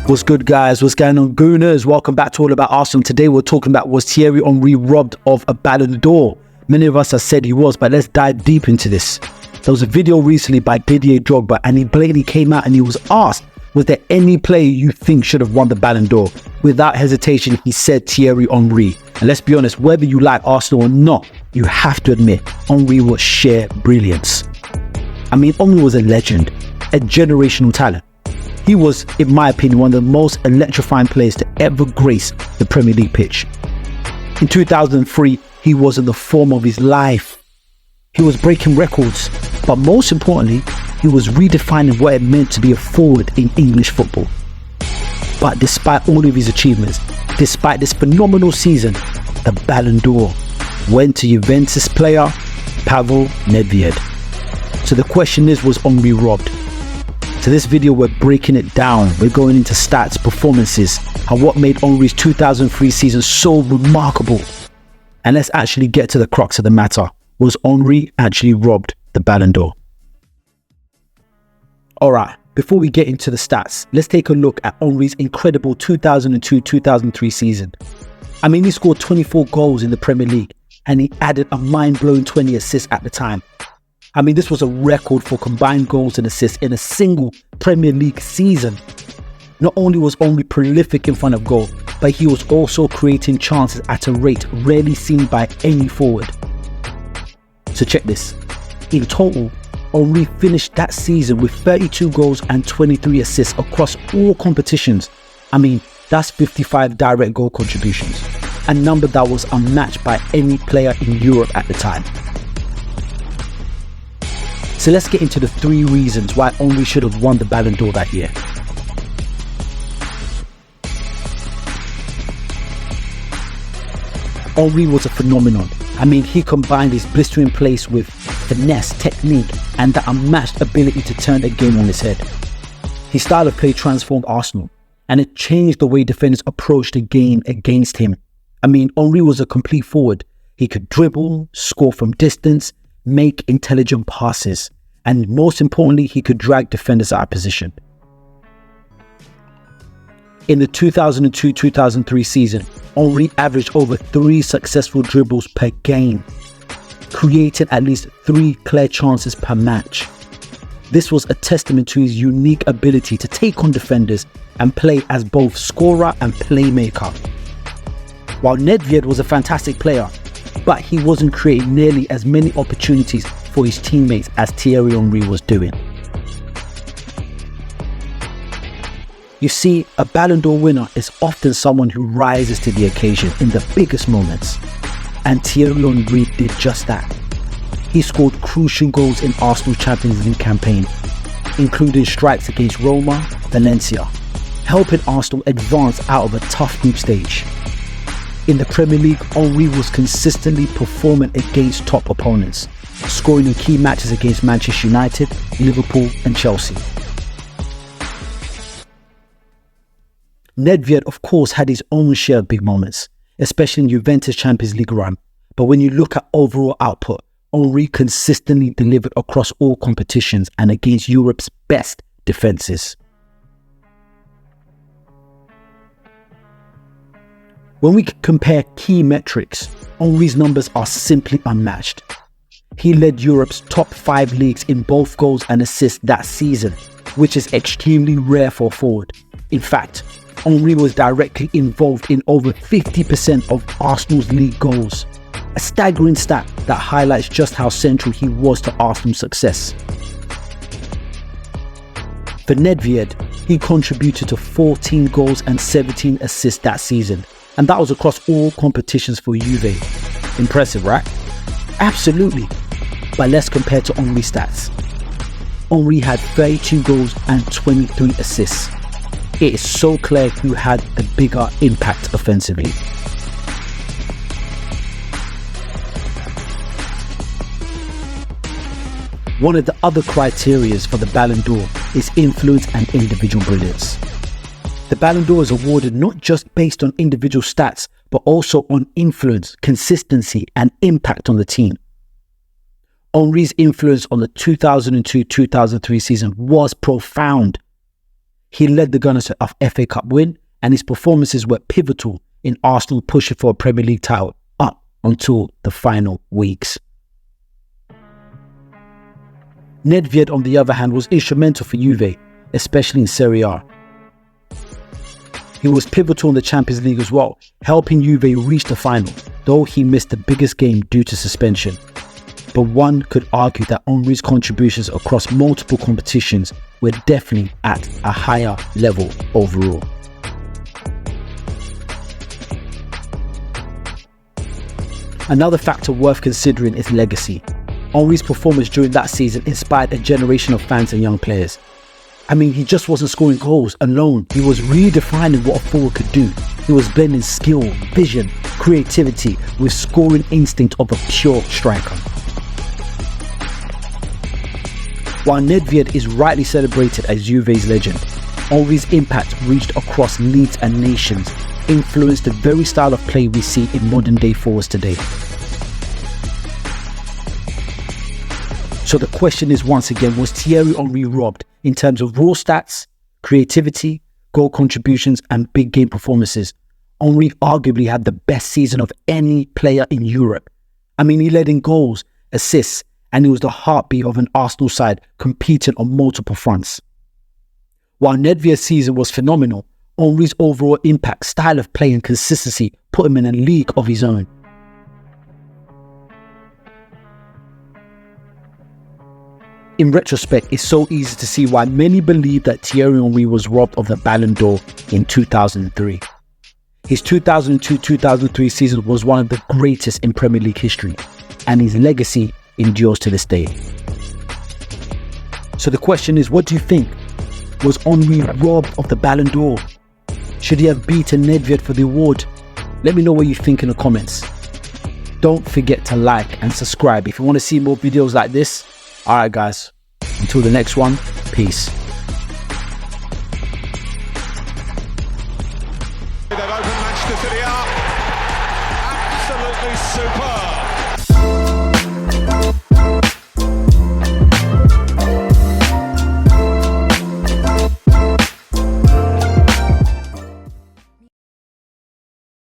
What's good, guys? What's going on, Gooners? Welcome back to All About Arsenal. Today we're talking about, was Thierry Henry robbed of a Ballon d'Or? Many of us have said he was, but let's dive deep into this. There was a video recently by Didier Drogba, and he blatantly came out and he was asked, was there any player you think should have won the Ballon d'Or? Without hesitation, he said Thierry Henry. And let's be honest, whether you like Arsenal or not, you have to admit, Henry was sheer brilliance. I mean, Henry was a legend, a generational talent. He was, in my opinion, one of the most electrifying players to ever grace the Premier League pitch. In 2003, he was in the form of his life. He was breaking records, but most importantly, he was redefining what it meant to be a forward in English football. But despite all of his achievements, despite this phenomenal season, the Ballon d'Or went to Juventus player Pavel Nedved. So the question is, was Henry robbed? So this video, we're breaking it down. We're going into stats, performances, and what made Henry's 2003 season so remarkable. And let's actually get to the crux of the matter. Was Henry actually robbed the Ballon d'Or? Alright, before we get into the stats, let's take a look at Henry's incredible 2002-2003 season. I mean, he scored 24 goals in the Premier League, and he added a mind-blowing 20 assists at the time. I mean, this was a record for combined goals and assists in a single Premier League season. Not only was Henry prolific in front of goal, but he was also creating chances at a rate rarely seen by any forward. So check this. In total, Henry finished that season with 32 goals and 23 assists across all competitions. I mean, that's 55 direct goal contributions, a number that was unmatched by any player in Europe at the time. So let's get into the 3 reasons why Henry should have won the Ballon d'Or that year. Henry was a phenomenon. I mean, he combined his blistering pace with finesse, technique, and that unmatched ability to turn the game on its head. His style of play transformed Arsenal, and it changed the way defenders approached the game against him. I mean, Henry was a complete forward. He could dribble, score from distance, make intelligent passes, and most importantly, he could drag defenders out of position. In the 2002-2003 season, Henry averaged over 3 successful dribbles per game, creating at least 3 clear chances per match. This was a testament to his unique ability to take on defenders and play as both scorer and playmaker. While Nedved was a fantastic player, but he wasn't creating nearly as many opportunities for his teammates as Thierry Henry was doing. You see, a Ballon d'Or winner is often someone who rises to the occasion in the biggest moments. And Thierry Henry did just that. He scored crucial goals in Arsenal's Champions League campaign, including strikes against Roma, Valencia, helping Arsenal advance out of a tough group stage. In the Premier League, Henry was consistently performing against top opponents, scoring in key matches against Manchester United, Liverpool and Chelsea. Nedved, of course, had his own share of big moments, especially in Juventus Champions League run. But when you look at overall output, Henry consistently delivered across all competitions and against Europe's best defences. When we compare key metrics, Henry's numbers are simply unmatched. He led Europe's top 5 leagues in both goals and assists that season, which is extremely rare for a forward. In fact, Henry was directly involved in over 50% of Arsenal's league goals, a staggering stat that highlights just how central he was to Arsenal's success. For Nedved, he contributed to 14 goals and 17 assists that season, and that was across all competitions for Juve. Impressive, right? Absolutely. But let's compare to Henry's stats. Henry had 32 goals and 23 assists. It is so clear who had the bigger impact offensively. One of the other criteria for the Ballon d'Or is influence and individual brilliance. The Ballon d'Or is awarded not just based on individual stats, but also on influence, consistency, and impact on the team. Henry's influence on the 2002-2003 season was profound. He led the Gunners to an FA Cup win, and his performances were pivotal in Arsenal pushing for a Premier League title up until the final weeks. Nedved, on the other hand, was instrumental for Juve, especially in Serie A. He was pivotal in the Champions League as well, helping Juve reach the final, though he missed the biggest game due to suspension. But one could argue that Henry's contributions across multiple competitions were definitely at a higher level overall. Another factor worth considering is legacy. Henry's performance during that season inspired a generation of fans and young players. I mean, he just wasn't scoring goals alone. He was redefining what a forward could do. He was blending skill, vision, creativity with scoring instinct of a pure striker. While Nedved is rightly celebrated as Juve's legend, Henry's impact reached across leagues and nations, influenced the very style of play we see in modern day forwards today. So the question is once again, was Thierry Henry robbed in terms of raw stats, creativity, goal contributions and big game performances? Henry arguably had the best season of any player in Europe. I mean, he led in goals, assists, and he was the heartbeat of an Arsenal side competing on multiple fronts. While Nedved's season was phenomenal, Henry's overall impact, style of play and consistency put him in a league of his own. In retrospect, it's so easy to see why many believe that Thierry Henry was robbed of the Ballon d'Or in 2003. His 2002-2003 season was one of the greatest in Premier League history, and his legacy endures to this day. So the question is, what do you think? Was Henry robbed of the Ballon d'Or? Should he have beaten Nedved for the award? Let me know what you think in the comments. Don't forget to like and subscribe if you want to see more videos like this. Alright guys, until the next one, peace.